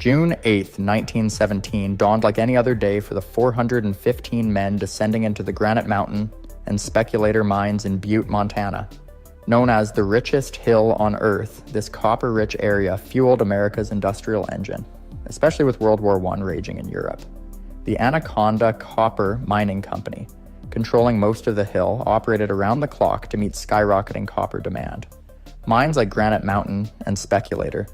June 8, 1917 dawned like any other day for the 415 men descending into the Granite Mountain and Speculator mines in Butte, Montana. Known as the richest hill on Earth, this copper-rich area fueled America's industrial engine, especially with World War I raging in Europe. The Anaconda Copper Mining Company, controlling most of the hill, operated around the clock to meet skyrocketing copper demand. Mines like Granite Mountain and Speculator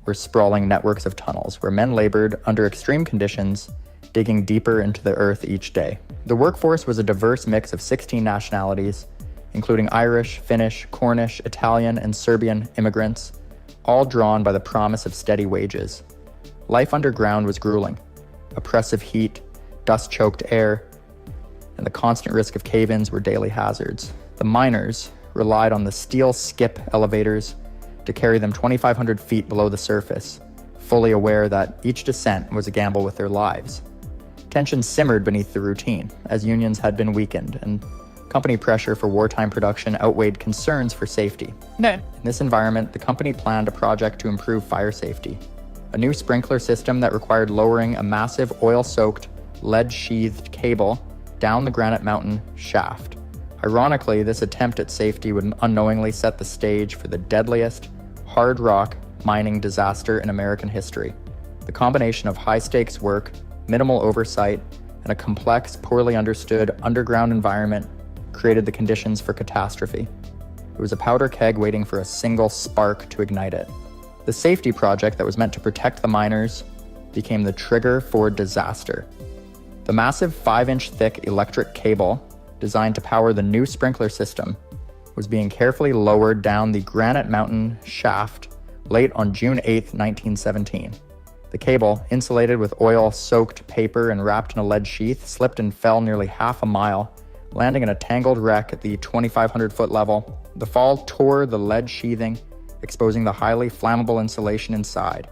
were sprawling networks of tunnels where men labored under extreme conditions, digging deeper into the earth each day. The workforce was a diverse mix of 16 nationalities, including Irish, Finnish, Cornish, Italian, and Serbian immigrants, all drawn by the promise of steady wages. Life underground was grueling. Oppressive heat, dust-choked air, and the constant risk of cave-ins were daily hazards. The miners relied on the steel skip elevators to carry them 2,500 feet below the surface, fully aware that each descent was a gamble with their lives. Tensions simmered beneath the routine, as unions had been weakened, and company pressure for wartime production outweighed concerns for safety. In this environment, the company planned a project to improve fire safety. A new sprinkler system that required lowering a massive oil-soaked, lead-sheathed cable down the Granite Mountain shaft. Ironically, this attempt at safety would unknowingly set the stage for the deadliest hard rock mining disaster in American history. The combination of high-stakes work, minimal oversight, and a complex, poorly understood underground environment created the conditions for catastrophe. It was a powder keg waiting for a single spark to ignite it. The safety project that was meant to protect the miners became the trigger for disaster. The massive 5-inch thick electric cable designed to power the new sprinkler system was being carefully lowered down the Granite Mountain shaft late on June 8, 1917. The cable, insulated with oil-soaked paper and wrapped in a lead sheath, slipped and fell nearly half a mile, landing in a tangled wreck at the 2,500-foot level. The fall tore the lead sheathing, exposing the highly flammable insulation inside.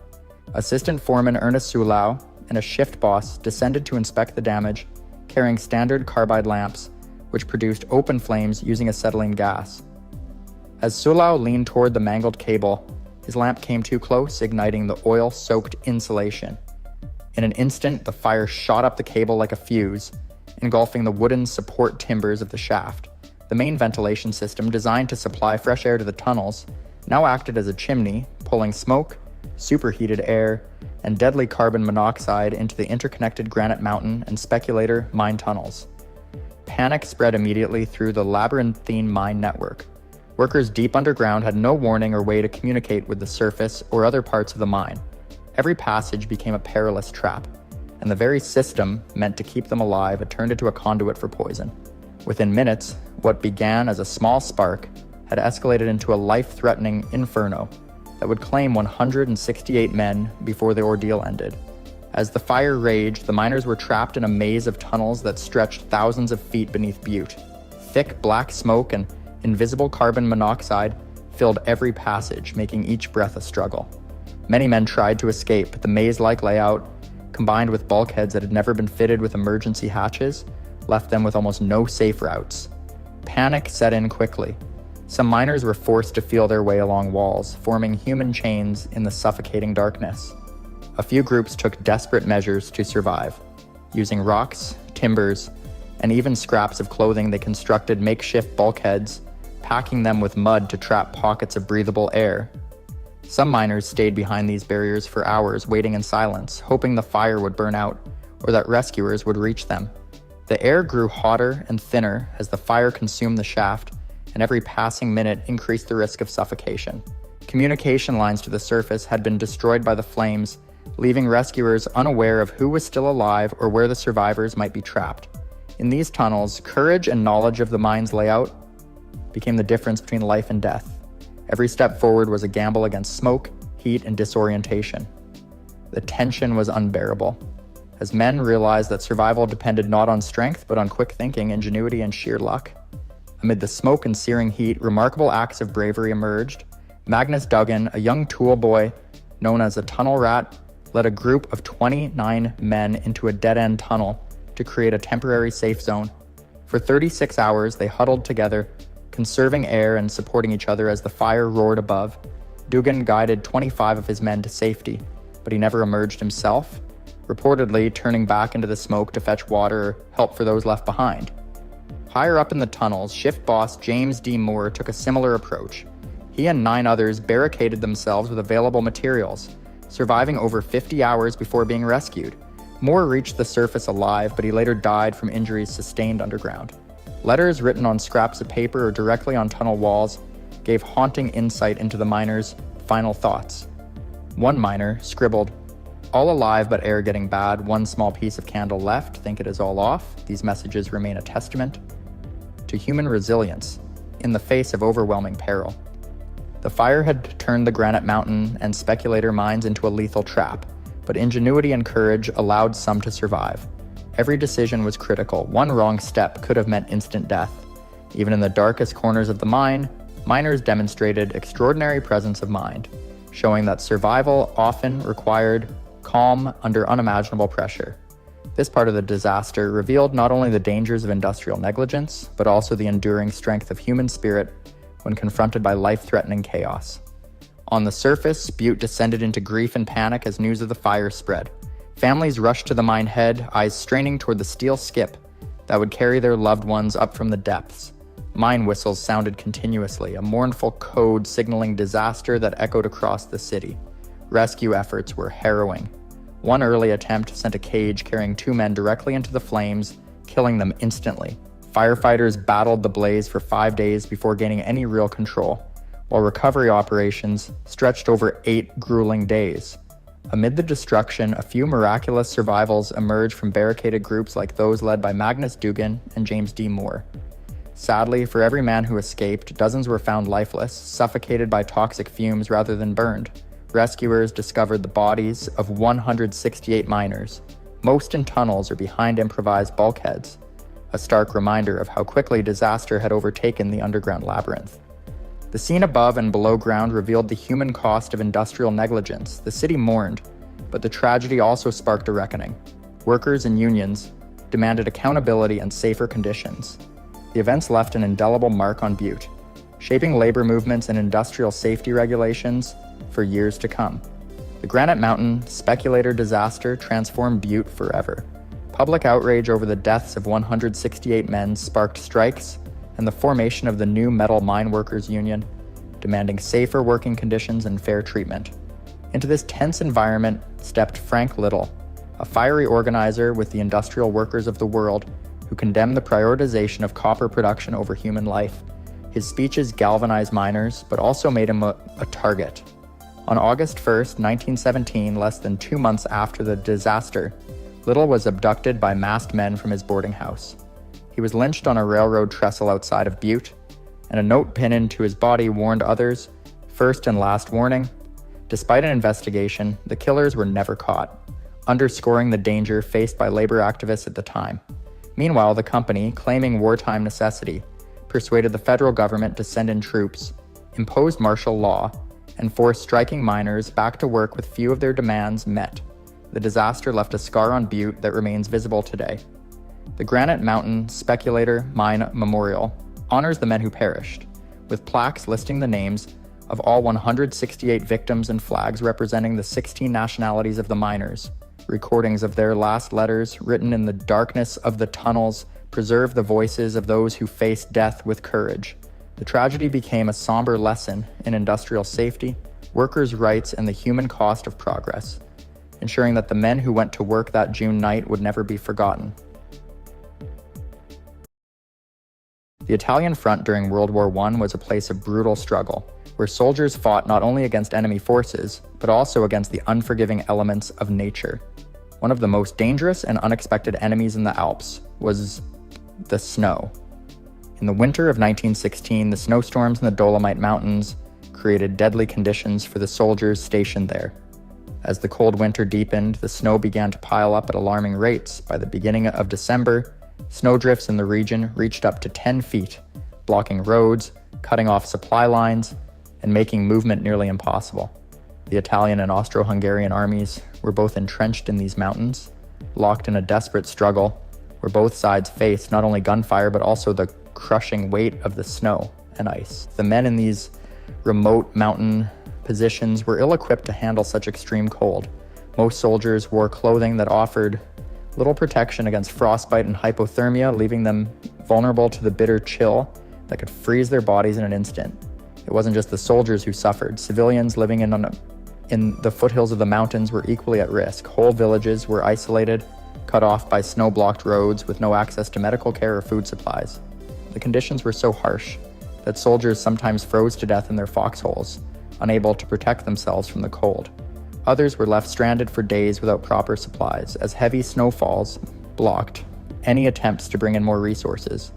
Assistant Foreman Ernest Sulau and a shift boss descended to inspect the damage, carrying standard carbide lamps, which produced open flames using acetylene gas. As Sulau leaned toward the mangled cable, his lamp came too close, igniting the oil-soaked insulation. In an instant, the fire shot up the cable like a fuse, engulfing the wooden support timbers of the shaft. The main ventilation system, designed to supply fresh air to the tunnels, now acted as a chimney, pulling smoke, superheated air, and deadly carbon monoxide into the interconnected Granite Mountain and Speculator mine tunnels. Panic spread immediately through the labyrinthine mine network. Workers deep underground had no warning or way to communicate with the surface or other parts of the mine. Every passage became a perilous trap, and the very system meant to keep them alive had turned into a conduit for poison. Within minutes, what began as a small spark had escalated into a life-threatening inferno that would claim 168 men before the ordeal ended. As the fire raged, the miners were trapped in a maze of tunnels that stretched thousands of feet beneath Butte. Thick black smoke and invisible carbon monoxide filled every passage, making each breath a struggle. Many men tried to escape, but the maze-like layout, combined with bulkheads that had never been fitted with emergency hatches, left them with almost no safe routes. Panic set in quickly. Some miners were forced to feel their way along walls, forming human chains in the suffocating darkness. A few groups took desperate measures to survive. Using rocks, timbers, and even scraps of clothing, they constructed makeshift bulkheads, packing them with mud to trap pockets of breathable air. Some miners stayed behind these barriers for hours, waiting in silence, hoping the fire would burn out or that rescuers would reach them. The air grew hotter and thinner as the fire consumed the shaft, and every passing minute increased the risk of suffocation. Communication lines to the surface had been destroyed by the flames, leaving rescuers unaware of who was still alive or where the survivors might be trapped. In these tunnels, courage and knowledge of the mine's layout became the difference between life and death. Every step forward was a gamble against smoke, heat, and disorientation. The tension was unbearable, as men realized that survival depended not on strength, but on quick thinking, ingenuity, and sheer luck. Amid the smoke and searing heat, remarkable acts of bravery emerged. Magnus Duggan, a young tool boy known as a tunnel rat, led a group of 29 men into a dead-end tunnel to create a temporary safe zone. For 36 hours, they huddled together, conserving air and supporting each other as the fire roared above. Duggan guided 25 of his men to safety, but he never emerged himself, reportedly turning back into the smoke to fetch water or help for those left behind. Higher up in the tunnels, shift boss James D. Moore took a similar approach. He and 9 others barricaded themselves with available materials, surviving over 50 hours before being rescued. Moore reached the surface alive, but he later died from injuries sustained underground. Letters written on scraps of paper or directly on tunnel walls gave haunting insight into the miners' final thoughts. One miner scribbled, "All alive but air getting bad, one small piece of candle left, think it is all off." These messages remain a testament to human resilience in the face of overwhelming peril. The fire had turned the Granite Mountain and speculator mines into a lethal trap, but ingenuity and courage allowed some to survive. Every decision was critical. One wrong step could have meant instant death. Even in the darkest corners of the mine, miners demonstrated extraordinary presence of mind, showing that survival often required calm under unimaginable pressure. This part of the disaster revealed not only the dangers of industrial negligence, but also the enduring strength of human spirit when confronted by life-threatening chaos. On the surface, Butte descended into grief and panic as news of the fire spread. Families rushed to the mine head, eyes straining toward the steel skip that would carry their loved ones up from the depths. Mine whistles sounded continuously, a mournful code signaling disaster that echoed across the city. Rescue efforts were harrowing. One early attempt sent a cage carrying 2 men directly into the flames, killing them instantly. Firefighters battled the blaze for 5 days before gaining any real control, while recovery operations stretched over 8 grueling days. Amid the destruction, a few miraculous survivals emerged from barricaded groups like those led by Magnus Dugan and James D. Moore. Sadly, for every man who escaped, dozens were found lifeless, suffocated by toxic fumes rather than burned. Rescuers discovered the bodies of 168 miners, most in tunnels or behind improvised bulkheads, a stark reminder of how quickly disaster had overtaken the underground labyrinth. The scene above and below ground revealed the human cost of industrial negligence. The city mourned, but the tragedy also sparked a reckoning. Workers and unions demanded accountability and safer conditions. The events left an indelible mark on Butte, shaping labor movements and industrial safety regulations for years to come. The Granite Mountain speculator disaster transformed Butte forever. Public outrage over the deaths of 168 men sparked strikes and the formation of the new Metal Mine Workers Union, demanding safer working conditions and fair treatment. Into this tense environment stepped Frank Little, a fiery organizer with the industrial workers of the world who condemned the prioritization of copper production over human life. His speeches galvanized miners, but also made him a target. On August 1st, 1917, less than 2 months after the disaster, Little was abducted by masked men from his boarding house. He was lynched on a railroad trestle outside of Butte, and a note pinned into his body warned others, "First and last warning." Despite an investigation, the killers were never caught, underscoring the danger faced by labor activists at the time. Meanwhile, the company, claiming wartime necessity, persuaded the federal government to send in troops, imposed martial law, and forced striking miners back to work with few of their demands met. The disaster left a scar on Butte that remains visible today. The Granite Mountain Speculator Mine Memorial honors the men who perished, with plaques listing the names of all 168 victims and flags representing the 16 nationalities of the miners. Recordings of their last letters, written in the darkness of the tunnels, preserve the voices of those who faced death with courage. The tragedy became a somber lesson in industrial safety, workers' rights, and the human cost of progress, ensuring that the men who went to work that June night would never be forgotten. The Italian front during World War I was a place of brutal struggle, where soldiers fought not only against enemy forces, but also against the unforgiving elements of nature. One of the most dangerous and unexpected enemies in the Alps was the snow. In the winter of 1916, the snowstorms in the Dolomite Mountains created deadly conditions for the soldiers stationed there. As the cold winter deepened, the snow began to pile up at alarming rates. By the beginning of December, snowdrifts in the region reached up to 10 feet, blocking roads, cutting off supply lines, and making movement nearly impossible. The Italian and Austro-Hungarian armies were both entrenched in these mountains, locked in a desperate struggle, where both sides faced not only gunfire but also the crushing weight of the snow and ice. The men in these remote mountain positions were ill-equipped to handle such extreme cold. Most soldiers wore clothing that offered little protection against frostbite and hypothermia, leaving them vulnerable to the bitter chill that could freeze their bodies in an instant. It wasn't just the soldiers who suffered. Civilians living in the foothills of the mountains were equally at risk. Whole villages were isolated, cut off by snow-blocked roads with no access to medical care or food supplies. The conditions were so harsh that soldiers sometimes froze to death in their foxholes, unable to protect themselves from the cold. Others were left stranded for days without proper supplies, as heavy snowfalls blocked any attempts to bring in more resources.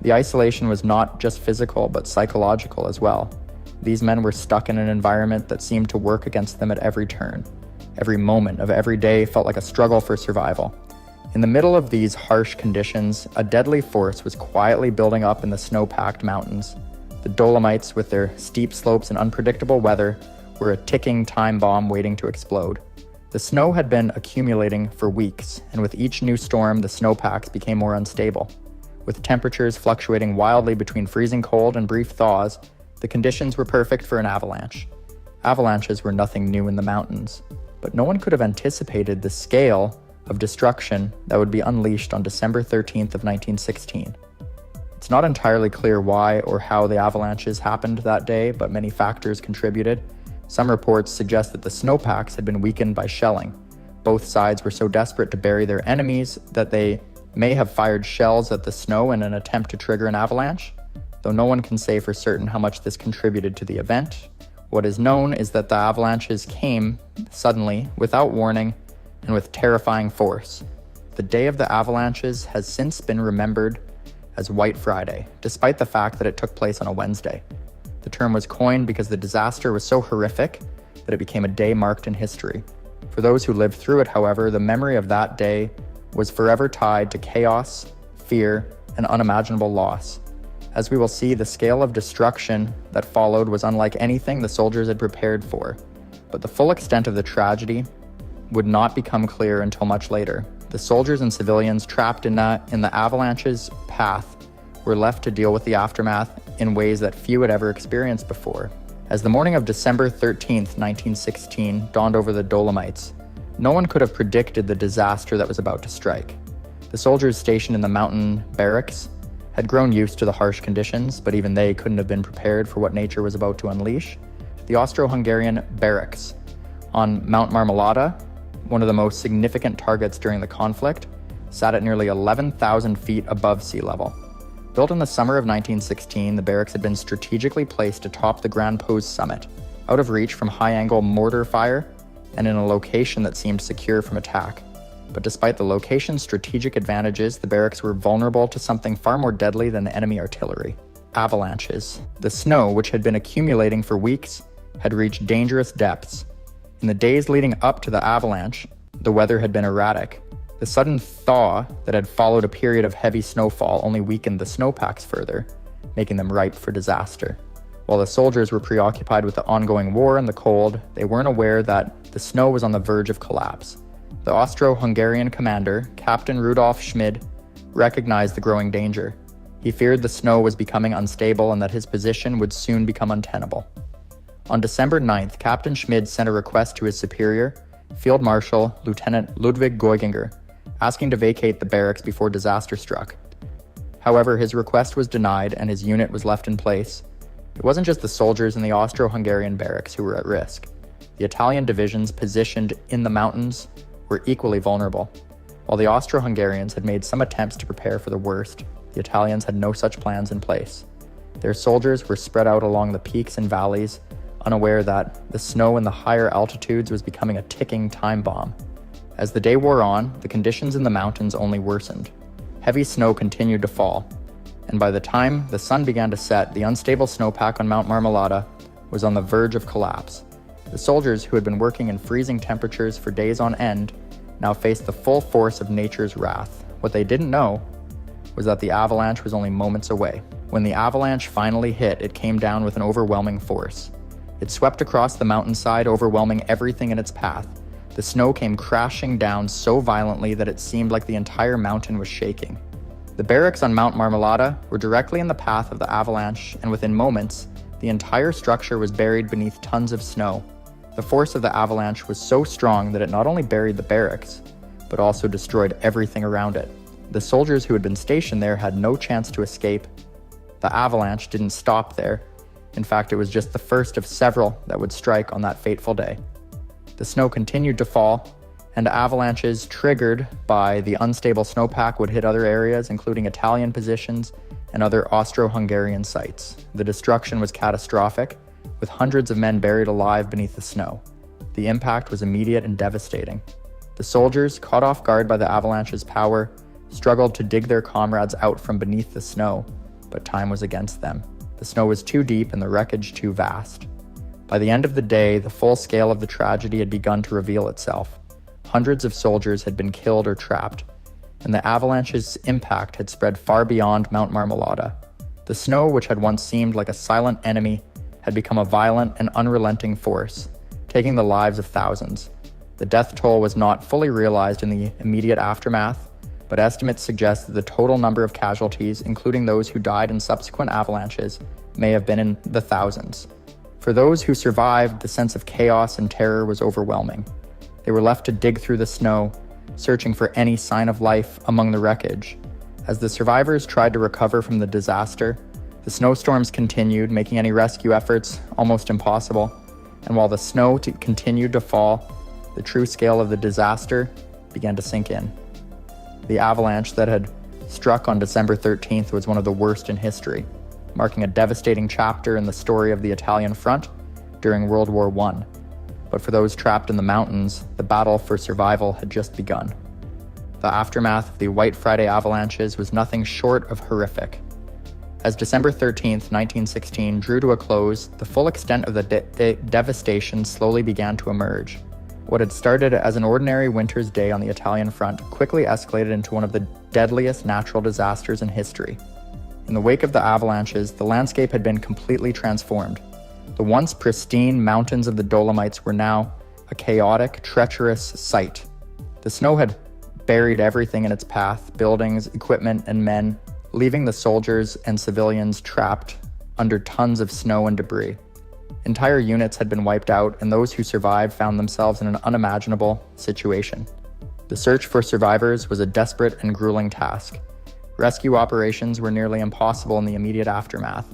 The isolation was not just physical, but psychological as well. These men were stuck in an environment that seemed to work against them at every turn. Every moment of every day felt like a struggle for survival. In the middle of these harsh conditions, a deadly force was quietly building up in the snow-packed mountains. The Dolomites, with their steep slopes and unpredictable weather, were a ticking time bomb waiting to explode. The snow had been accumulating for weeks, and with each new storm, the snowpacks became more unstable. With temperatures fluctuating wildly between freezing cold and brief thaws, the conditions were perfect for an avalanche. Avalanches were nothing new in the mountains, but no one could have anticipated the scale of destruction that would be unleashed on December 13th of 1916. It's not entirely clear why or how the avalanches happened that day, but many factors contributed. Some reports suggest that the snowpacks had been weakened by shelling. Both sides were so desperate to bury their enemies that they may have fired shells at the snow in an attempt to trigger an avalanche, though no one can say for certain how much this contributed to the event. What is known is that the avalanches came suddenly, without warning, and with terrifying force. The day of the avalanches has since been remembered as White Friday, despite the fact that it took place on a Wednesday. The term was coined because the disaster was so horrific that it became a day marked in history. For those who lived through it, however, the memory of that day was forever tied to chaos, fear, and unimaginable loss. As we will see, the scale of destruction that followed was unlike anything the soldiers had prepared for, but the full extent of the tragedy would not become clear until much later. The soldiers and civilians trapped in the avalanche's path were left to deal with the aftermath in ways that few had ever experienced before. As the morning of December 13th, 1916 dawned over the Dolomites, no one could have predicted the disaster that was about to strike. The soldiers stationed in the mountain barracks had grown used to the harsh conditions, but even they couldn't have been prepared for what nature was about to unleash. The Austro-Hungarian barracks on Mount Marmolada, one of the most significant targets during the conflict, sat at nearly 11,000 feet above sea level. Built in the summer of 1916, the barracks had been strategically placed atop the Grand Pose summit, out of reach from high-angle mortar fire and in a location that seemed secure from attack. But despite the location's strategic advantages, the barracks were vulnerable to something far more deadly than the enemy artillery: avalanches. The snow, which had been accumulating for weeks, had reached dangerous depths. In the days leading up to the avalanche, the weather had been erratic. The sudden thaw that had followed a period of heavy snowfall only weakened the snowpacks further, making them ripe for disaster. While the soldiers were preoccupied with the ongoing war and the cold, they weren't aware that the snow was on the verge of collapse. The Austro-Hungarian commander, Captain Rudolf Schmid, recognized the growing danger. He feared the snow was becoming unstable and that his position would soon become untenable. On December 9th, Captain Schmid sent a request to his superior, Field Marshal Lieutenant Ludwig Geuginger, asking to vacate the barracks before disaster struck. However, his request was denied and his unit was left in place. It wasn't just the soldiers in the Austro-Hungarian barracks who were at risk. The Italian divisions positioned in the mountains were equally vulnerable. While the Austro-Hungarians had made some attempts to prepare for the worst, the Italians had no such plans in place. Their soldiers were spread out along the peaks and valleys, unaware that the snow in the higher altitudes was becoming a ticking time bomb. As the day wore on, the conditions in the mountains only worsened. Heavy snow continued to fall, and by the time the sun began to set, the unstable snowpack on Mount Marmolada was on the verge of collapse. The soldiers, who had been working in freezing temperatures for days on end, now faced the full force of nature's wrath. What they didn't know was that the avalanche was only moments away. When the avalanche finally hit, it came down with an overwhelming force. It swept across the mountainside, overwhelming everything in its path. The snow came crashing down so violently that it seemed like the entire mountain was shaking. The barracks on Mount Marmolada were directly in the path of the avalanche, and within moments, the entire structure was buried beneath tons of snow. The force of the avalanche was so strong that it not only buried the barracks, but also destroyed everything around it. The soldiers who had been stationed there had no chance to escape. The avalanche didn't stop there. In fact, it was just the first of several that would strike on that fateful day. The snow continued to fall, and avalanches triggered by the unstable snowpack would hit other areas, including Italian positions and other Austro-Hungarian sites. The destruction was catastrophic, with hundreds of men buried alive beneath the snow. The impact was immediate and devastating. The soldiers, caught off guard by the avalanche's power, struggled to dig their comrades out from beneath the snow, but time was against them. The snow was too deep and the wreckage too vast. By the end of the day, the full scale of the tragedy had begun to reveal itself. Hundreds of soldiers had been killed or trapped, and the avalanche's impact had spread far beyond Mount Marmolada. The snow, which had once seemed like a silent enemy, had become a violent and unrelenting force, taking the lives of thousands. The death toll was not fully realized in the immediate aftermath, but estimates suggest that the total number of casualties, including those who died in subsequent avalanches, may have been in the thousands. For those who survived, the sense of chaos and terror was overwhelming. They were left to dig through the snow, searching for any sign of life among the wreckage. As the survivors tried to recover from the disaster, the snowstorms continued, making any rescue efforts almost impossible. And while the snow continued to fall, the true scale of the disaster began to sink in. The avalanche that had struck on December 13th was one of the worst in history, marking a devastating chapter in the story of the Italian front during World War I. But for those trapped in the mountains, the battle for survival had just begun. The aftermath of the White Friday Avalanches was nothing short of horrific. As December 13th, 1916 drew to a close, the full extent of the devastation slowly began to emerge. What had started as an ordinary winter's day on the Italian front quickly escalated into one of the deadliest natural disasters in history. In the wake of the avalanches, the landscape had been completely transformed. The once pristine mountains of the Dolomites were now a chaotic, treacherous sight. The snow had buried everything in its path, buildings, equipment, and men, leaving the soldiers and civilians trapped under tons of snow and debris. Entire units had been wiped out, and those who survived found themselves in an unimaginable situation. The search for survivors was a desperate and grueling task. Rescue operations were nearly impossible in the immediate aftermath.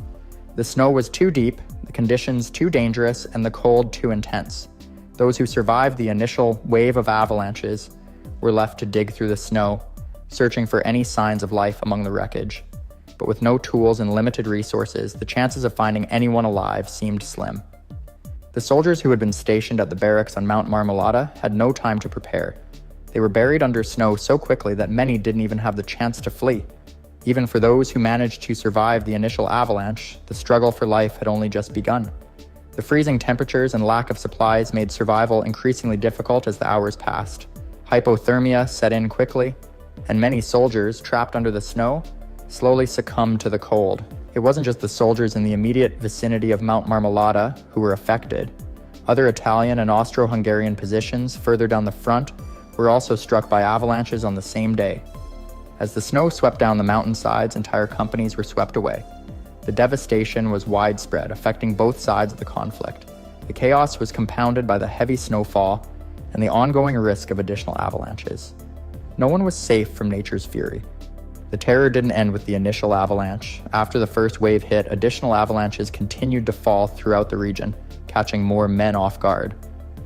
The snow was too deep, the conditions too dangerous, and the cold too intense. Those who survived the initial wave of avalanches were left to dig through the snow, searching for any signs of life among the wreckage. But with no tools and limited resources, the chances of finding anyone alive seemed slim. The soldiers who had been stationed at the barracks on Mount Marmolada had no time to prepare. They were buried under snow so quickly that many didn't even have the chance to flee. Even for those who managed to survive the initial avalanche, the struggle for life had only just begun. The freezing temperatures and lack of supplies made survival increasingly difficult as the hours passed. Hypothermia set in quickly, and many soldiers, trapped under the snow, slowly succumbed to the cold. It wasn't just the soldiers in the immediate vicinity of Mount Marmolada who were affected. Other Italian and Austro-Hungarian positions further down the front were also struck by avalanches on the same day. As the snow swept down the mountainsides, entire companies were swept away. The devastation was widespread, affecting both sides of the conflict. The chaos was compounded by the heavy snowfall and the ongoing risk of additional avalanches. No one was safe from nature's fury. The terror didn't end with the initial avalanche. After the first wave hit, additional avalanches continued to fall throughout the region, catching more men off guard.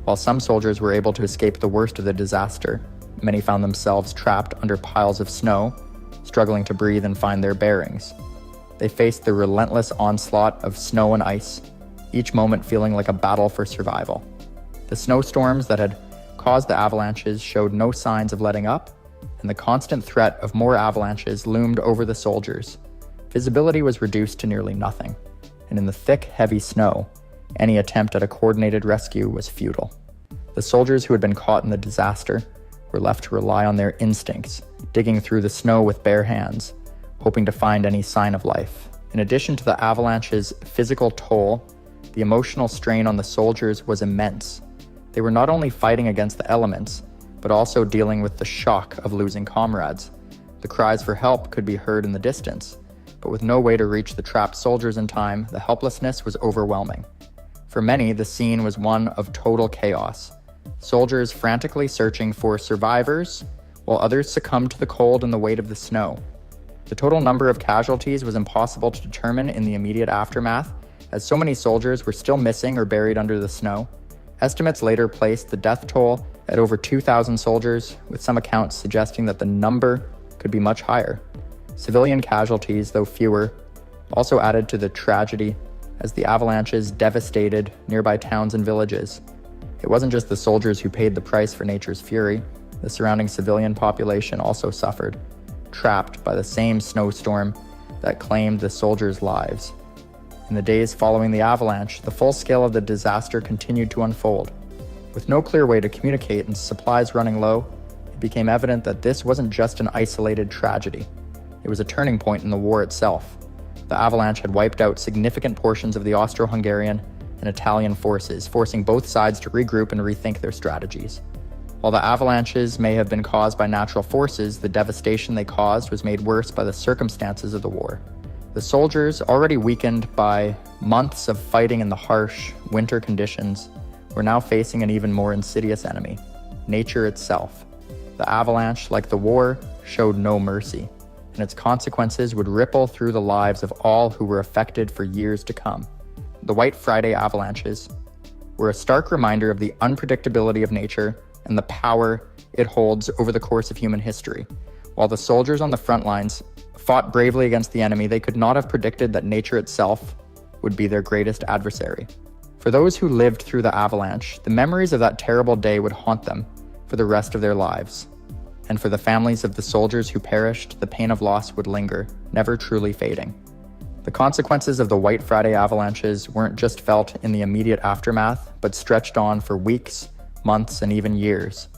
While some soldiers were able to escape the worst of the disaster, many found themselves trapped under piles of snow, struggling to breathe and find their bearings. They faced the relentless onslaught of snow and ice, each moment feeling like a battle for survival. The snowstorms that had caused the avalanches showed no signs of letting up, and the constant threat of more avalanches loomed over the soldiers. Visibility was reduced to nearly nothing, and in the thick, heavy snow, any attempt at a coordinated rescue was futile. The soldiers who had been caught in the disaster were left to rely on their instincts, digging through the snow with bare hands, hoping to find any sign of life. In addition to the avalanche's physical toll, the emotional strain on the soldiers was immense. They were not only fighting against the elements, but also dealing with the shock of losing comrades. The cries for help could be heard in the distance, but with no way to reach the trapped soldiers in time, the helplessness was overwhelming. For many, the scene was one of total chaos. Soldiers frantically searching for survivors, while others succumbed to the cold and the weight of the snow. The total number of casualties was impossible to determine in the immediate aftermath, as so many soldiers were still missing or buried under the snow. Estimates later placed the death toll at over 2,000 soldiers, with some accounts suggesting that the number could be much higher. Civilian casualties, though fewer, also added to the tragedy as the avalanches devastated nearby towns and villages. It wasn't just the soldiers who paid the price for nature's fury. The surrounding civilian population also suffered, trapped by the same snowstorm that claimed the soldiers' lives. In the days following the avalanche, the full scale of the disaster continued to unfold. With no clear way to communicate and supplies running low, it became evident that this wasn't just an isolated tragedy. It was a turning point in the war itself. The avalanche had wiped out significant portions of the Austro-Hungarian and Italian forces, forcing both sides to regroup and rethink their strategies. While the avalanches may have been caused by natural forces, the devastation they caused was made worse by the circumstances of the war. The soldiers, already weakened by months of fighting in the harsh winter conditions, were now facing an even more insidious enemy, nature itself. The avalanche, like the war, showed no mercy, and its consequences would ripple through the lives of all who were affected for years to come. The White Friday Avalanches were a stark reminder of the unpredictability of nature and the power it holds over the course of human history. While the soldiers on the front lines fought bravely against the enemy, they could not have predicted that nature itself would be their greatest adversary. For those who lived through the avalanche, the memories of that terrible day would haunt them for the rest of their lives. And for the families of the soldiers who perished, the pain of loss would linger, never truly fading. The consequences of the White Friday avalanches weren't just felt in the immediate aftermath, but stretched on for weeks, months, and even years.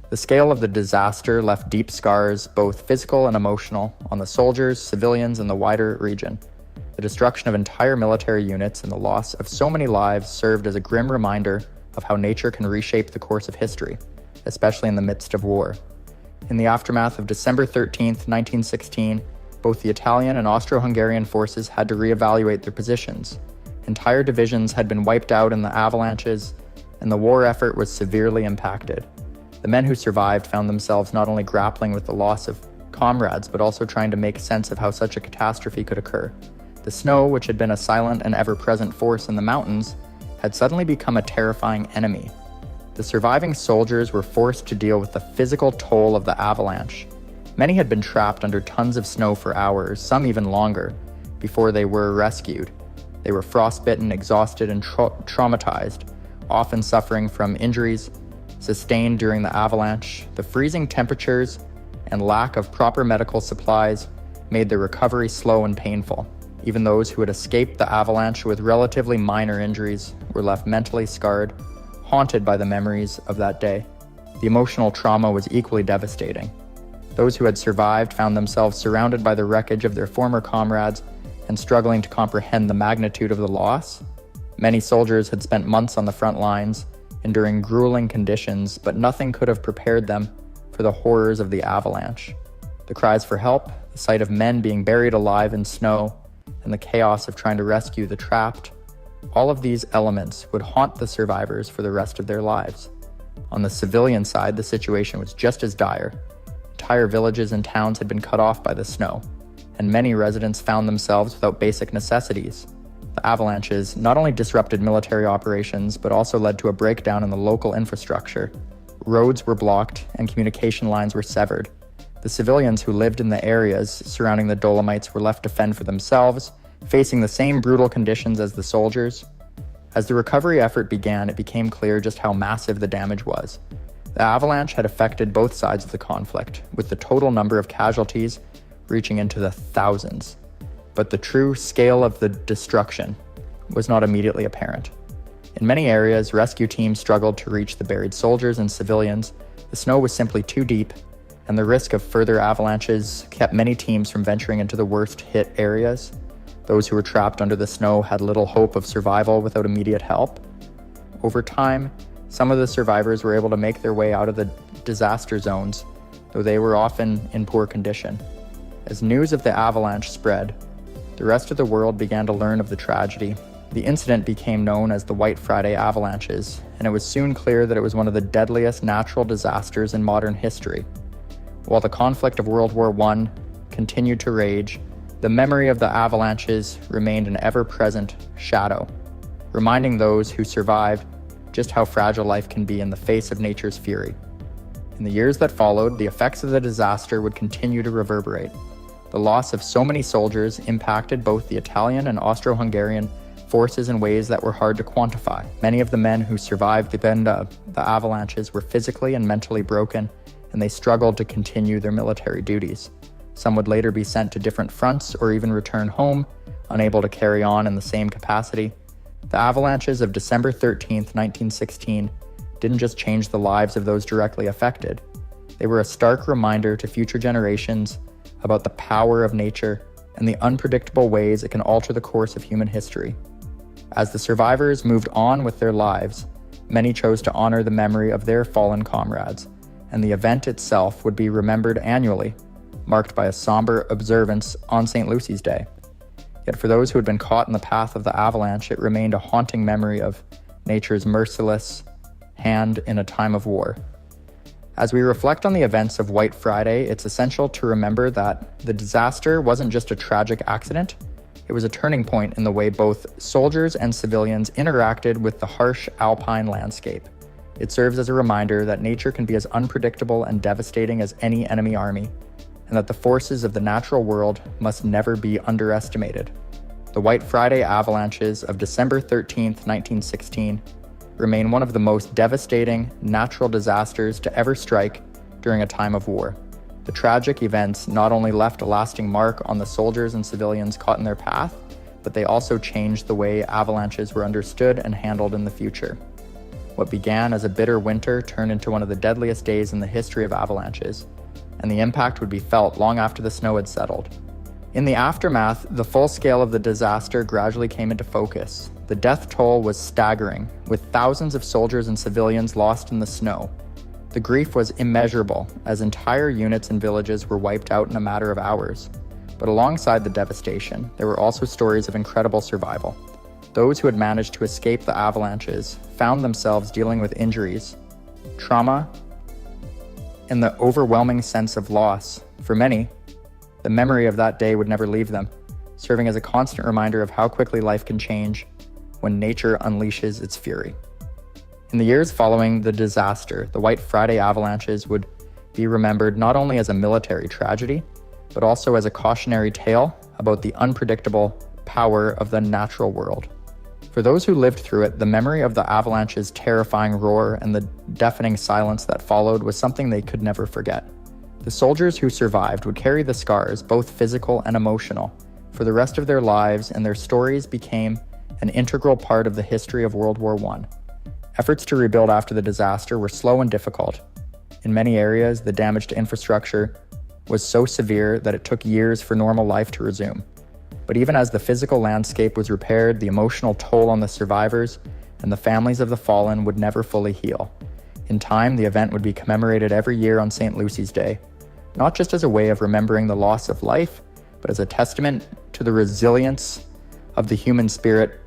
The scale of the disaster left deep scars, both physical and emotional, on the soldiers, civilians, and the wider region. The destruction of entire military units and the loss of so many lives served as a grim reminder of how nature can reshape the course of history, especially in the midst of war. In the aftermath of December 13th, 1916, both the Italian and Austro-Hungarian forces had to reevaluate their positions. Entire divisions had been wiped out in the avalanches, and the war effort was severely impacted. The men who survived found themselves not only grappling with the loss of comrades, but also trying to make sense of how such a catastrophe could occur. The snow, which had been a silent and ever-present force in the mountains, had suddenly become a terrifying enemy. The surviving soldiers were forced to deal with the physical toll of the avalanche. Many had been trapped under tons of snow for hours, some even longer, before they were rescued. They were frostbitten, exhausted, and traumatized, often suffering from injuries sustained during the avalanche. The freezing temperatures and lack of proper medical supplies made their recovery slow and painful. Even those who had escaped the avalanche with relatively minor injuries were left mentally scarred, haunted by the memories of that day. The emotional trauma was equally devastating. Those who had survived found themselves surrounded by the wreckage of their former comrades and struggling to comprehend the magnitude of the loss. Many soldiers had spent months on the front lines, enduring grueling conditions, but nothing could have prepared them for the horrors of the avalanche. The cries for help, the sight of men being buried alive in snow, and the chaos of trying to rescue the trapped, all of these elements would haunt the survivors for the rest of their lives. On the civilian side, the situation was just as dire. Entire villages and towns had been cut off by the snow, and many residents found themselves without basic necessities. The avalanches not only disrupted military operations, but also led to a breakdown in the local infrastructure. Roads were blocked and communication lines were severed. The civilians who lived in the areas surrounding the Dolomites were left to fend for themselves, facing the same brutal conditions as the soldiers. As the recovery effort began, it became clear just how massive the damage was. The avalanche had affected both sides of the conflict, with the total number of casualties reaching into the thousands. But the true scale of the destruction was not immediately apparent. In many areas, rescue teams struggled to reach the buried soldiers and civilians. The snow was simply too deep, and the risk of further avalanches kept many teams from venturing into the worst-hit areas. Those who were trapped under the snow had little hope of survival without immediate help. Over time, some of the survivors were able to make their way out of the disaster zones, though they were often in poor condition. As news of the avalanche spread, the rest of the world began to learn of the tragedy, The incident became known as the White Friday Avalanches, and it was soon clear that it was one of the deadliest natural disasters in modern history. While the conflict of World War I continued to rage, the memory of the avalanches remained an ever-present shadow, reminding those who survived just how fragile life can be in the face of nature's fury. In the years that followed, the effects of the disaster would continue to reverberate. The loss of so many soldiers impacted both the Italian and Austro-Hungarian forces in ways that were hard to quantify. Many of the men who survived the avalanches were physically and mentally broken, and they struggled to continue their military duties. Some would later be sent to different fronts or even return home, unable to carry on in the same capacity. The avalanches of December 13th, 1916 didn't just change the lives of those directly affected. They were a stark reminder to future generations about the power of nature and the unpredictable ways it can alter the course of human history. As the survivors moved on with their lives, many chose to honor the memory of their fallen comrades, and the event itself would be remembered annually, marked by a somber observance on St. Lucy's Day. Yet for those who had been caught in the path of the avalanche, it remained a haunting memory of nature's merciless hand in a time of war. As we reflect on the events of White Friday, it's essential to remember that the disaster wasn't just a tragic accident. It was a turning point in the way both soldiers and civilians interacted with the harsh alpine landscape. It serves as a reminder that nature can be as unpredictable and devastating as any enemy army, and that the forces of the natural world must never be underestimated. The White Friday Avalanches of December 13th, 1916 remain one of the most devastating natural disasters to ever strike during a time of war. The tragic events not only left a lasting mark on the soldiers and civilians caught in their path, but they also changed the way avalanches were understood and handled in the future. What began as a bitter winter turned into one of the deadliest days in the history of avalanches, and the impact would be felt long after the snow had settled. In the aftermath, the full scale of the disaster gradually came into focus. The death toll was staggering, with thousands of soldiers and civilians lost in the snow. The grief was immeasurable, as entire units and villages were wiped out in a matter of hours. But alongside the devastation, there were also stories of incredible survival. Those who had managed to escape the avalanches found themselves dealing with injuries, trauma, and the overwhelming sense of loss. For many, the memory of that day would never leave them, serving as a constant reminder of how quickly life can change when nature unleashes its fury. In the years following the disaster, the White Friday Avalanches would be remembered not only as a military tragedy, but also as a cautionary tale about the unpredictable power of the natural world. For those who lived through it, the memory of the avalanche's terrifying roar and the deafening silence that followed was something they could never forget. The soldiers who survived would carry the scars, both physical and emotional, for the rest of their lives, and their stories became an integral part of the history of World War I. Efforts to rebuild after the disaster were slow and difficult. In many areas, the damage to infrastructure was so severe that it took years for normal life to resume. But even as the physical landscape was repaired, the emotional toll on the survivors and the families of the fallen would never fully heal. In time, the event would be commemorated every year on St. Lucy's Day, not just as a way of remembering the loss of life, but as a testament to the resilience of the human spirit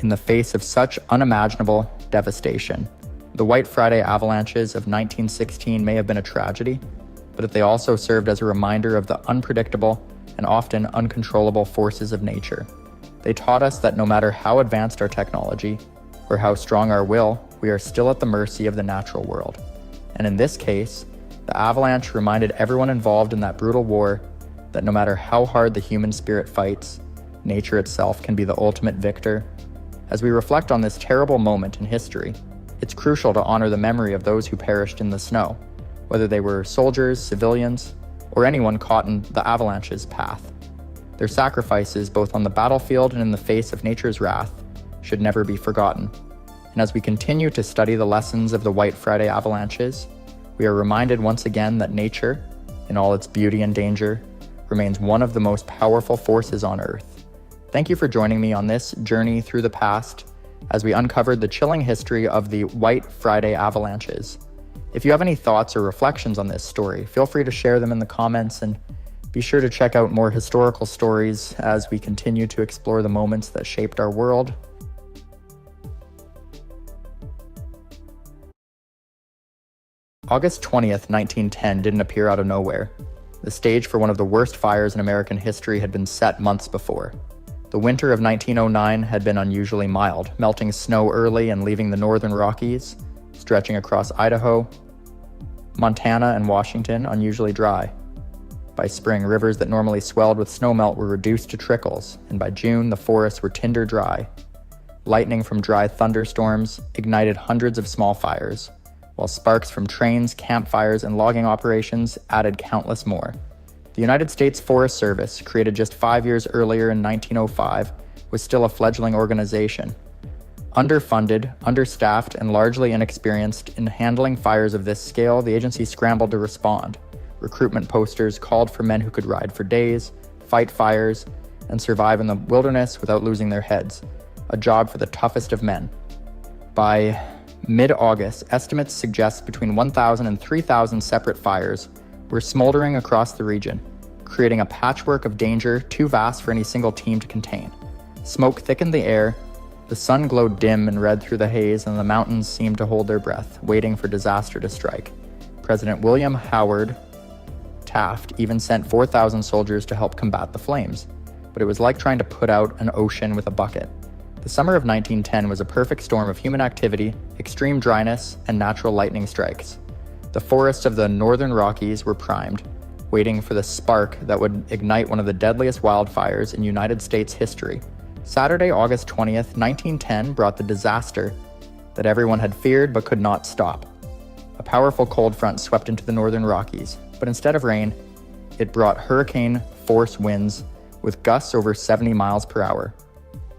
in the face of such unimaginable devastation. The White Friday Avalanches of 1916 may have been a tragedy, but they also served as a reminder of the unpredictable and often uncontrollable forces of nature. They taught us that no matter how advanced our technology or how strong our will, we are still at the mercy of the natural world. And in this case, the avalanche reminded everyone involved in that brutal war that no matter how hard the human spirit fights, nature itself can be the ultimate victor. As we reflect on this terrible moment in history, it's crucial to honor the memory of those who perished in the snow, whether they were soldiers, civilians, or anyone caught in the avalanche's path. Their sacrifices, both on the battlefield and in the face of nature's wrath, should never be forgotten. And as we continue to study the lessons of the White Friday Avalanches, we are reminded once again that nature, in all its beauty and danger, remains one of the most powerful forces on Earth. Thank you for joining me on this journey through the past as we uncovered the chilling history of the White Friday Avalanches. If you have any thoughts or reflections on this story, feel free to share them in the comments, and be sure to check out more historical stories as we continue to explore the moments that shaped our world August 20th, 1910 didn't appear out of nowhere. The stage for one of the worst fires in American history had been set months before. The winter of 1909 had been unusually mild, melting snow early and leaving the northern Rockies, stretching across Idaho, Montana, and Washington, unusually dry. By spring, rivers that normally swelled with snowmelt were reduced to trickles, and by June, the forests were tinder dry. Lightning from dry thunderstorms ignited hundreds of small fires, while sparks from trains, campfires, and logging operations added countless more. The United States Forest Service, created just 5 years earlier in 1905, was still a fledgling organization. Underfunded, understaffed, and largely inexperienced in handling fires of this scale, the agency scrambled to respond. Recruitment posters called for men who could ride for days, fight fires, and survive in the wilderness without losing their heads, a job for the toughest of men. By mid-August, estimates suggest between 1,000 and 3,000 separate fires were smoldering across the region, creating a patchwork of danger too vast for any single team to contain. Smoke thickened the air, the sun glowed dim and red through the haze, and the mountains seemed to hold their breath, waiting for disaster to strike. President William Howard Taft even sent 4,000 soldiers to help combat the flames, but it was like trying to put out an ocean with a bucket. The summer of 1910 was a perfect storm of human activity, extreme dryness, and natural lightning strikes. The forests of the northern Rockies were primed, waiting for the spark that would ignite one of the deadliest wildfires in United States history. Saturday, August 20th, 1910 brought the disaster that everyone had feared but could not stop. A powerful cold front swept into the northern Rockies, but instead of rain, it brought hurricane-force winds with gusts over 70 miles per hour.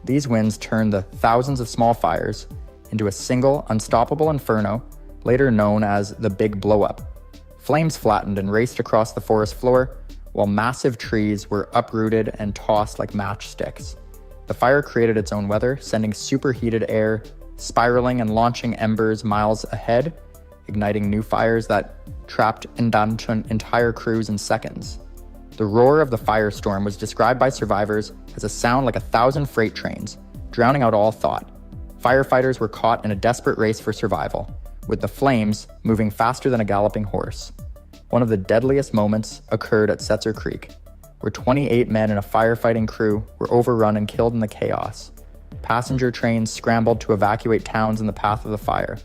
These winds turned the thousands of small fires into a single, unstoppable inferno, later known as the Big Blow-Up. Flames flattened and raced across the forest floor, while massive trees were uprooted and tossed like matchsticks. The fire created its own weather, sending superheated air, spiraling and launching embers miles ahead, igniting new fires that trapped entire crews in seconds. The roar of the firestorm was described by survivors as a sound like 1,000 freight trains, drowning out all thought. Firefighters were caught in a desperate race for survival, with the flames moving faster than a galloping horse. One of the deadliest moments occurred at Setzer Creek, where 28 men in a firefighting crew were overrun and killed in the chaos. Passenger trains scrambled to evacuate towns in the path of the fire.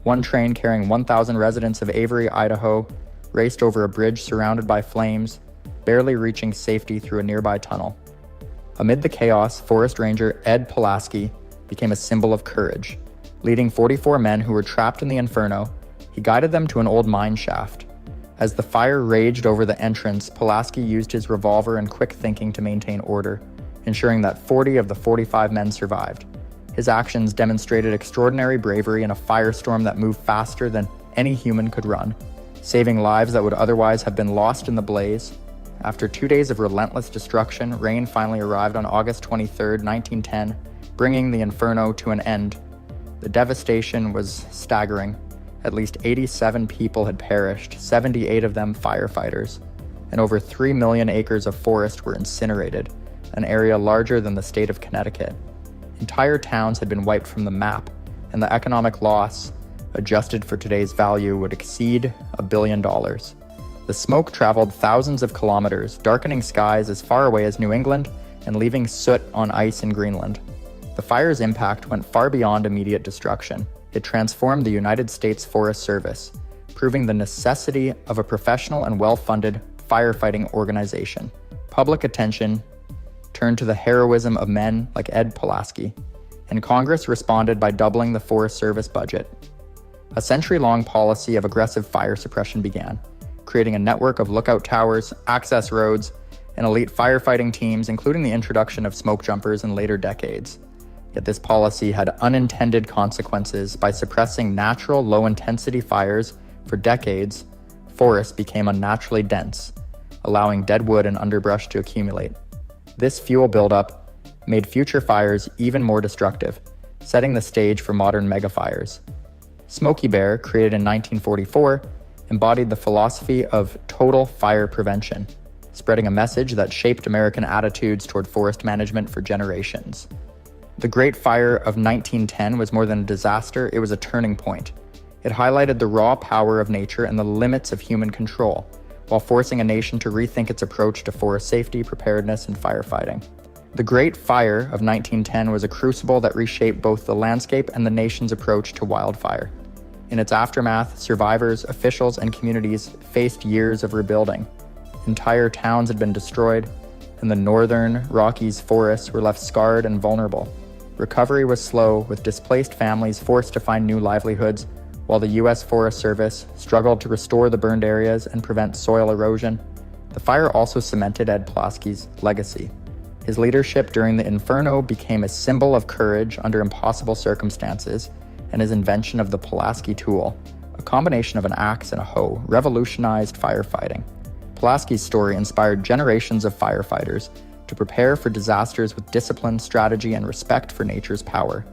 One train carrying 1,000 residents of Avery, Idaho, raced over a bridge surrounded by flames, barely reaching safety through a nearby tunnel. Amid the chaos, Forest Ranger Ed Pulaski became a symbol of courage. Leading 44 men who were trapped in the inferno, he guided them to an old mine shaft. As the fire raged over the entrance, Pulaski used his revolver and quick thinking to maintain order, ensuring that 40 of the 45 men survived. His actions demonstrated extraordinary bravery in a firestorm that moved faster than any human could run, saving lives that would otherwise have been lost in the blaze. After 2 days of relentless destruction, rain finally arrived on August 23, 1910, bringing the inferno to an end. The devastation was staggering. At least 87 people had perished, 78 of them firefighters, and over 3 million acres of forest were incinerated, an area larger than the state of Connecticut. Entire towns had been wiped from the map, and the economic loss, adjusted for today's value, would exceed $1 billion. The smoke traveled thousands of kilometers, darkening skies as far away as New England and leaving soot on ice in Greenland. The fire's impact went far beyond immediate destruction. It transformed the United States Forest Service, proving the necessity of a professional and well-funded firefighting organization. Public attention turned to the heroism of men like Ed Pulaski, and Congress responded by doubling the Forest Service budget. A century-long policy of aggressive fire suppression began, creating a network of lookout towers, access roads, and elite firefighting teams, including the introduction of smoke jumpers in later decades. Yet this policy had unintended consequences. By suppressing natural low-intensity fires for decades, forests became unnaturally dense, allowing dead wood and underbrush to accumulate. This fuel buildup made future fires even more destructive, setting the stage for modern megafires. Smokey Bear, created in 1944, embodied the philosophy of total fire prevention, spreading a message that shaped American attitudes toward forest management for generations. The Great Fire of 1910 was more than a disaster, it was a turning point. It highlighted the raw power of nature and the limits of human control, while forcing a nation to rethink its approach to forest safety, preparedness, and firefighting. The Great Fire of 1910 was a crucible that reshaped both the landscape and the nation's approach to wildfire. In its aftermath, survivors, officials, and communities faced years of rebuilding. Entire towns had been destroyed, and the northern Rockies forests were left scarred and vulnerable. Recovery was slow, with displaced families forced to find new livelihoods, while the U.S. Forest Service struggled to restore the burned areas and prevent soil erosion. The fire also cemented Ed Pulaski's legacy. His leadership during the Inferno became a symbol of courage under impossible circumstances, and his invention of the Pulaski tool, a combination of an axe and a hoe, revolutionized firefighting. Pulaski's story inspired generations of firefighters to prepare for disasters with discipline, strategy, and respect for nature's power.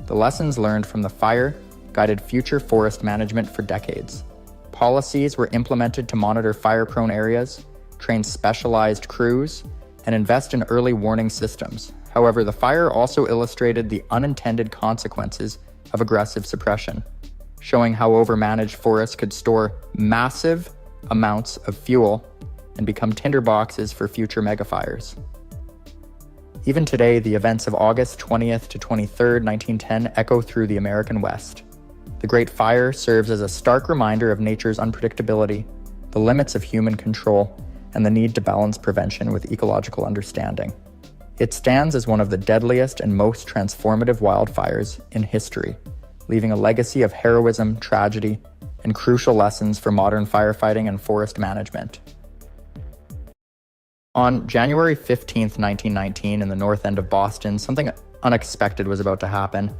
The lessons learned from the fire guided future forest management for decades. Policies were implemented to monitor fire-prone areas, train specialized crews, and invest in early warning systems. However, the fire also illustrated the unintended consequences of aggressive suppression, showing how overmanaged forests could store massive amounts of fuel and become tinderboxes for future megafires. Even today, the events of August 20th to 23rd, 1910 echo through the American West. The Great Fire serves as a stark reminder of nature's unpredictability, the limits of human control, and the need to balance prevention with ecological understanding. It stands as one of the deadliest and most transformative wildfires in history, leaving a legacy of heroism, tragedy, and crucial lessons for modern firefighting and forest management. On January 15th, 1919, in the north end of Boston, something unexpected was about to happen.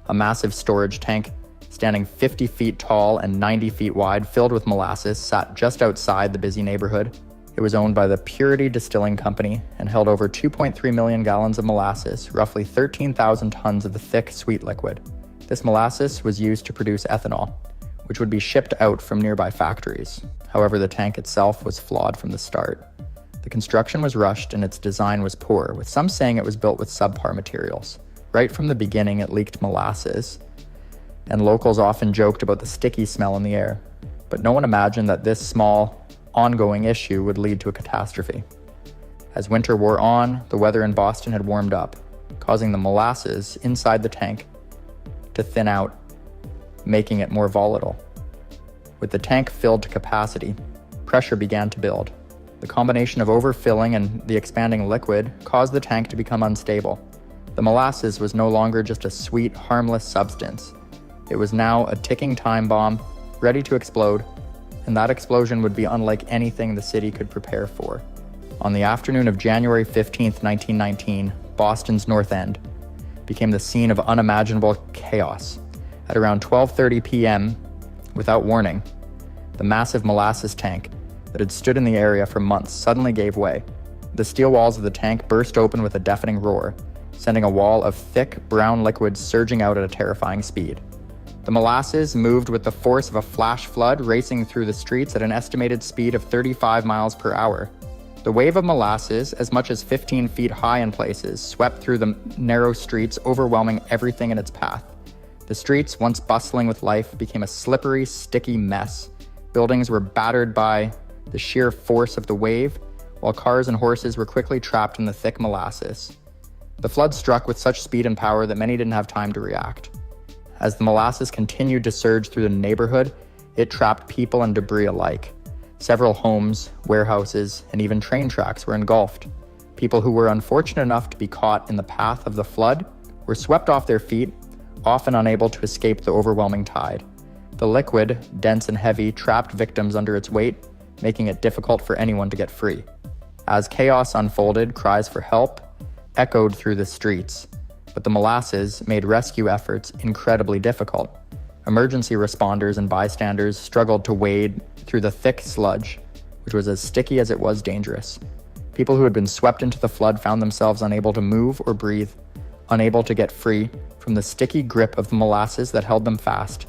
A massive storage tank, standing 50 feet tall and 90 feet wide, filled with molasses, sat just outside the busy neighborhood. It was owned by the Purity Distilling Company and held over 2.3 million gallons of molasses, roughly 13,000 tons of the thick, sweet liquid. This molasses was used to produce ethanol, which would be shipped out from nearby factories. However, the tank itself was flawed from the start. The construction was rushed and its design was poor, with some saying it was built with subpar materials. Right from the beginning, it leaked molasses, and locals often joked about the sticky smell in the air. But no one imagined that this small, ongoing issue would lead to a catastrophe. As winter wore on, the weather in Boston had warmed up, causing the molasses inside the tank to thin out, making it more volatile. With the tank filled to capacity, pressure began to build. The combination of overfilling and the expanding liquid caused the tank to become unstable. The molasses was no longer just a sweet, harmless substance. It was now a ticking time bomb, ready to explode, and that explosion would be unlike anything the city could prepare for. On the afternoon of January 15th, 1919, Boston's North End became the scene of unimaginable chaos. At around 12:30 p.m., without warning, the massive molasses tank that had stood in the area for months suddenly gave way. The steel walls of the tank burst open with a deafening roar, sending a wall of thick, brown liquid surging out at a terrifying speed. The molasses moved with the force of a flash flood, racing through the streets at an estimated speed of 35 miles per hour. The wave of molasses, as much as 15 feet high in places, swept through the narrow streets, overwhelming everything in its path. The streets, once bustling with life, became a slippery, sticky mess. Buildings were battered by the sheer force of the wave, while cars and horses were quickly trapped in the thick molasses. The flood struck with such speed and power that many didn't have time to react. As the molasses continued to surge through the neighborhood, it trapped people and debris alike. Several homes, warehouses, and even train tracks were engulfed. People who were unfortunate enough to be caught in the path of the flood were swept off their feet, often unable to escape the overwhelming tide. The liquid, dense and heavy, trapped victims under its weight, making it difficult for anyone to get free. As chaos unfolded, cries for help echoed through the streets, but the molasses made rescue efforts incredibly difficult. Emergency responders and bystanders struggled to wade through the thick sludge, which was as sticky as it was dangerous. People who had been swept into the flood found themselves unable to move or breathe, unable to get free from the sticky grip of the molasses that held them fast.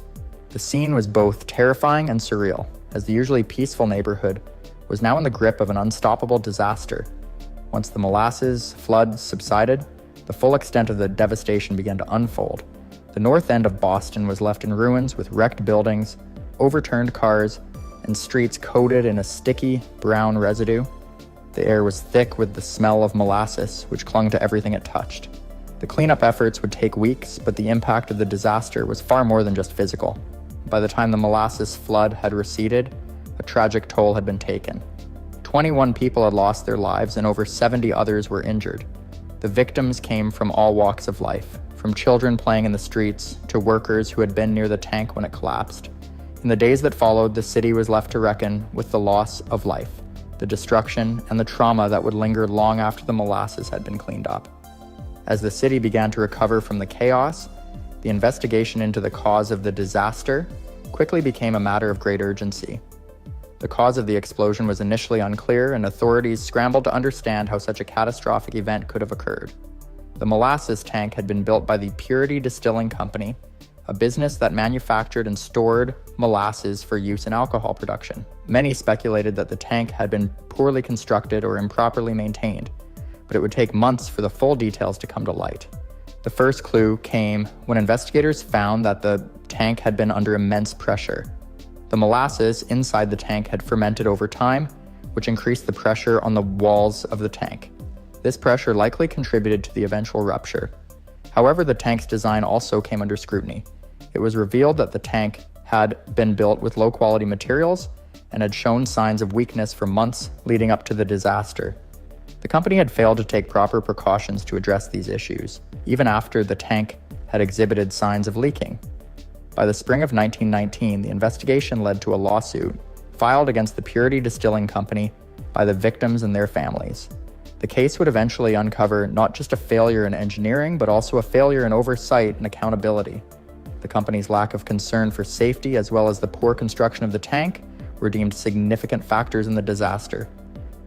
The scene was both terrifying and surreal, as the usually peaceful neighborhood was now in the grip of an unstoppable disaster. Once the molasses flood subsided, the full extent of the devastation began to unfold. The north end of Boston was left in ruins with wrecked buildings, overturned cars, and streets coated in a sticky, brown residue. The air was thick with the smell of molasses, which clung to everything it touched. The cleanup efforts would take weeks, but the impact of the disaster was far more than just physical. By the time the molasses flood had receded, a tragic toll had been taken. 21 people had lost their lives and over 70 others were injured. The victims came from all walks of life, from children playing in the streets to workers who had been near the tank when it collapsed. In the days that followed, the city was left to reckon with the loss of life, the destruction, and the trauma that would linger long after the molasses had been cleaned up. As the city began to recover from the chaos, the investigation into the cause of the disaster quickly became a matter of great urgency. The cause of the explosion was initially unclear, and authorities scrambled to understand how such a catastrophic event could have occurred. The molasses tank had been built by the Purity Distilling Company, a business that manufactured and stored molasses for use in alcohol production. Many speculated that the tank had been poorly constructed or improperly maintained, but it would take months for the full details to come to light. The first clue came when investigators found that the tank had been under immense pressure. The molasses inside the tank had fermented over time, which increased the pressure on the walls of the tank. This pressure likely contributed to the eventual rupture. However, the tank's design also came under scrutiny. It was revealed that the tank had been built with low-quality materials and had shown signs of weakness for months leading up to the disaster. The company had failed to take proper precautions to address these issues, even after the tank had exhibited signs of leaking. By the spring of 1919, the investigation led to a lawsuit filed against the Purity Distilling Company by the victims and their families. The case would eventually uncover not just a failure in engineering, but also a failure in oversight and accountability. The company's lack of concern for safety, as well as the poor construction of the tank, were deemed significant factors in the disaster.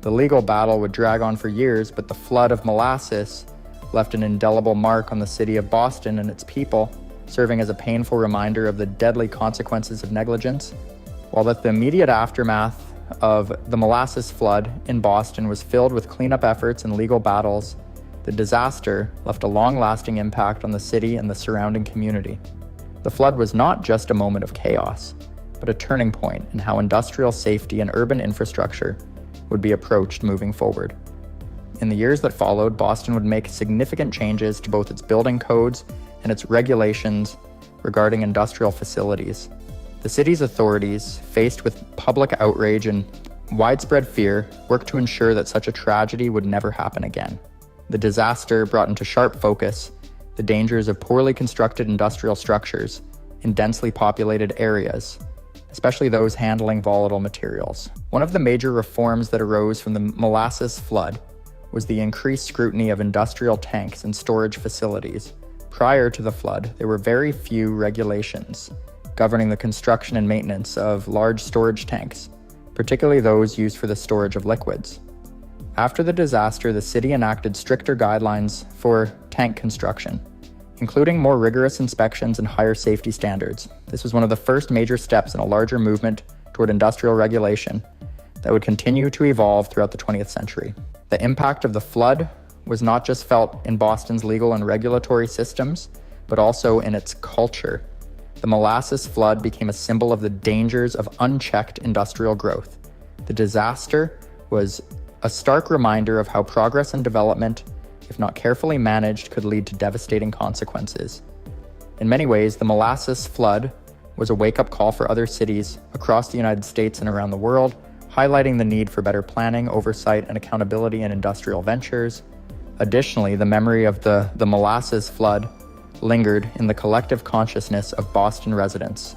The legal battle would drag on for years, but the flood of molasses left an indelible mark on the city of Boston and its people, serving as a painful reminder of the deadly consequences of negligence. While the immediate aftermath of the molasses flood in Boston was filled with cleanup efforts and legal battles, the disaster left a long-lasting impact on the city and the surrounding community. The flood was not just a moment of chaos, but a turning point in how industrial safety and urban infrastructure would be approached moving forward. In the years that followed, Boston would make significant changes to both its building codes and its regulations regarding industrial facilities. The city's authorities, faced with public outrage and widespread fear, worked to ensure that such a tragedy would never happen again. The disaster brought into sharp focus the dangers of poorly constructed industrial structures in densely populated areas, especially those handling volatile materials. One of the major reforms that arose from the molasses flood was the increased scrutiny of industrial tanks and storage facilities. Prior to the flood, there were very few regulations governing the construction and maintenance of large storage tanks, particularly those used for the storage of liquids. After the disaster, the city enacted stricter guidelines for tank construction, including more rigorous inspections and higher safety standards. This was one of the first major steps in a larger movement toward industrial regulation that would continue to evolve throughout the 20th century. The impact of the flood was not just felt in Boston's legal and regulatory systems, but also in its culture. The molasses flood became a symbol of the dangers of unchecked industrial growth. The disaster was a stark reminder of how progress and development, if not carefully managed, could lead to devastating consequences. In many ways, the molasses flood was a wake-up call for other cities across the United States and around the world, highlighting the need for better planning, oversight, and accountability in industrial ventures. Additionally, the memory of the molasses flood lingered in the collective consciousness of Boston residents.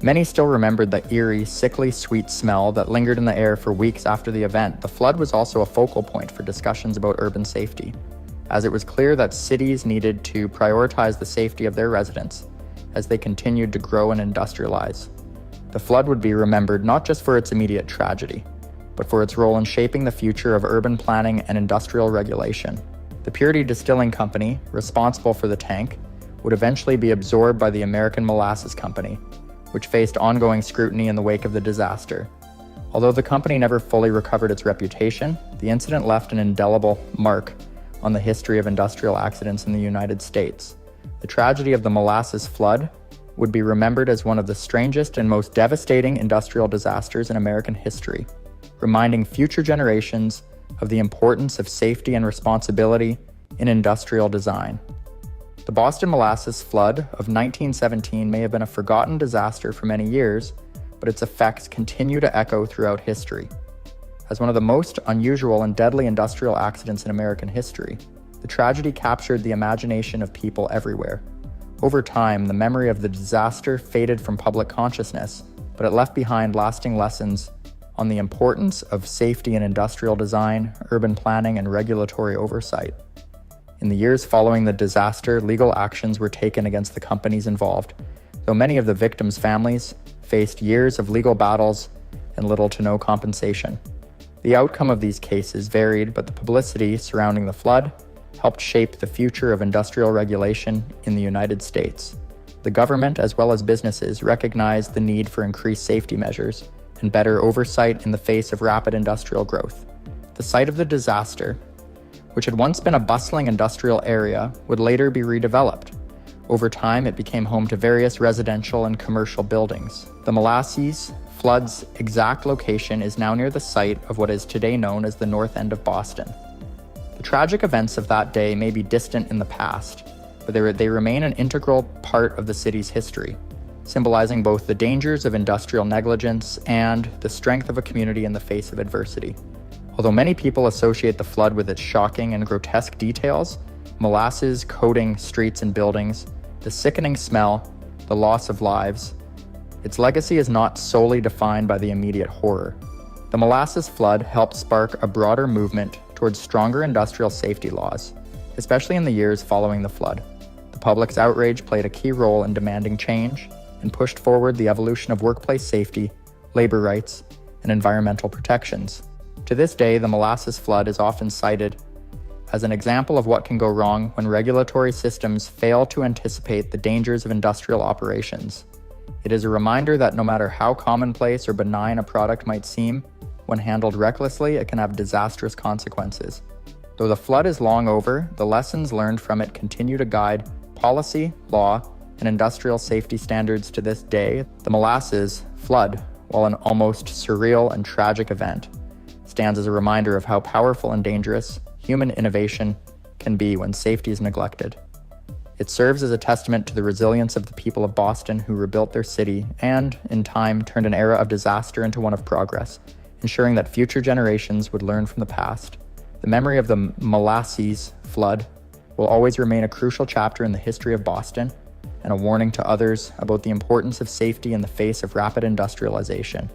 Many still remembered the eerie, sickly sweet smell that lingered in the air for weeks after the event. The flood was also a focal point for discussions about urban safety, as it was clear that cities needed to prioritize the safety of their residents as they continued to grow and industrialize. The flood would be remembered not just for its immediate tragedy, but for its role in shaping the future of urban planning and industrial regulation. The Purity Distilling Company, responsible for the tank, would eventually be absorbed by the American Molasses Company, which faced ongoing scrutiny in the wake of the disaster. Although the company never fully recovered its reputation, the incident left an indelible mark on the history of industrial accidents in the United States. The The tragedy of the Molasses Flood would be remembered as one of the strangest and most devastating industrial disasters in American history, reminding future generations of the importance of safety and responsibility in industrial design. The Boston Molasses Flood of 1917 may have been a forgotten disaster for many years, but its effects continue to echo throughout history. As one of the most unusual and deadly industrial accidents in American history, the tragedy captured the imagination of people everywhere. Over time, the memory of the disaster faded from public consciousness, but it left behind lasting lessons on the importance of safety in industrial design, urban planning, and regulatory oversight. In the years following the disaster, legal actions were taken against the companies involved, though many of the victims' families faced years of legal battles and little to no compensation. The outcome of these cases varied, but the publicity surrounding the flood helped shape the future of industrial regulation in the United States. The government, as well as businesses, recognized the need for increased safety measures and better oversight in the face of rapid industrial growth. The site of the disaster, which had once been a bustling industrial area, would later be redeveloped. Over time, it became home to various residential and commercial buildings. The Molasses Flood's exact location is now near the site of what is today known as the North End of Boston. The tragic events of that day may be distant in the past, but they remain an integral part of the city's history, symbolizing both the dangers of industrial negligence and the strength of a community in the face of adversity. Although many people associate the flood with its shocking and grotesque details, molasses coating streets and buildings, the sickening smell, the loss of lives, its legacy is not solely defined by the immediate horror. The Molasses Flood helped spark a broader movement towards stronger industrial safety laws, especially in the years following the flood. The public's outrage played a key role in demanding change and pushed forward the evolution of workplace safety, labor rights, and environmental protections. To this day, the Molasses Flood is often cited as an example of what can go wrong when regulatory systems fail to anticipate the dangers of industrial operations. It is a reminder that no matter how commonplace or benign a product might seem, when handled recklessly, it can have disastrous consequences. Though the flood is long over, the lessons learned from it continue to guide policy, law, and industrial safety standards to this day. The Molasses Flood, while an almost surreal and tragic event, stands as a reminder of how powerful and dangerous human innovation can be when safety is neglected. It serves as a testament to the resilience of the people of Boston who rebuilt their city and, in time, turned an era of disaster into one of progress, ensuring that future generations would learn from the past. The memory of the Molasses Flood will always remain a crucial chapter in the history of Boston and a warning to others about the importance of safety in the face of rapid industrialization.